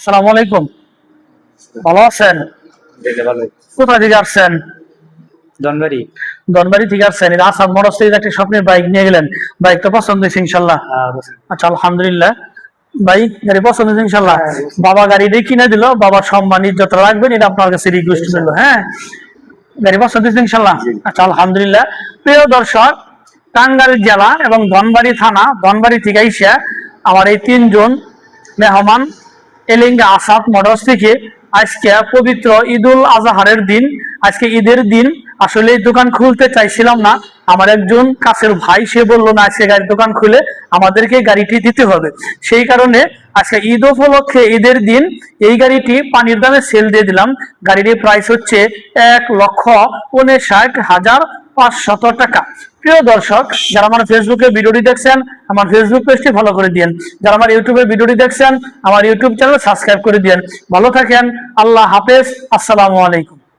আসসালামু আলাইকুম। ভালো আছেন? কোথা থেকে আসছেন? ধনবাড়ি। ধনবাড়ি থেকে আসছেন। এই আসাদ মোটরস থেকে একটা স্বপ্নের বাইক নিয়ে গেলেন, বাইকটা পছন্দ হয়েছে ইনশাল্লাহ? আচ্ছা, আলহামদুলিল্লাহ। ভাই গাড়ি পছন্দ হয়েছে ইনশাল্লাহ? বাবা গাড়িটা কিনে দিল, বাবার সম্মান ইজ্জত রাখবেন, এটা আপনার কাছে রিকোয়েস্ট করলো। হ্যাঁ, গাড়ি পছন্দ হয়েছে ইনশাল্লাহ? আচ্ছা, আলহামদুলিল্লাহ। প্রিয় দর্শক, টাঙ্গাইল জেলা এবং ধনবাড়ি থানা, ধনবাড়ি থেকে আইসা আমার এই তিনজন মেহমান এলিঙ্গা আসাদ মোটরস থেকে আজকে পবিত্র ঈদুল আজহারের দিন, আজকে ঈদের দিন, আসলে দোকান খুলতে চাইছিলাম না। আমার একজন কাছের ভাই সে বললো না, আজকে গাড়ির দোকান খুলে আমাদেরকে গাড়িটি দিতে হবে। সেই কারণে আজকে ঈদ উপলক্ষে, ঈদের দিন, এই গাড়িটি পানির দামে সেল দিয়ে দিলাম। গাড়িটির প্রাইস হচ্ছে 1,59,500 টাকা। প্রিয় দর্শক, যারা আমার ফেসবুকে ভিডিওটি দেখছেন, আমার ফেসবুক পেজটি ফলো করে দিন। যারা আমার ইউটিউবে ভিডিওটি দেখছেন, আমার ইউটিউব চ্যানেল সাবস্ক্রাইব করে দিন। ভালো থাকেন, আল্লাহ হাফেজ, আসসালামু আলাইকুম।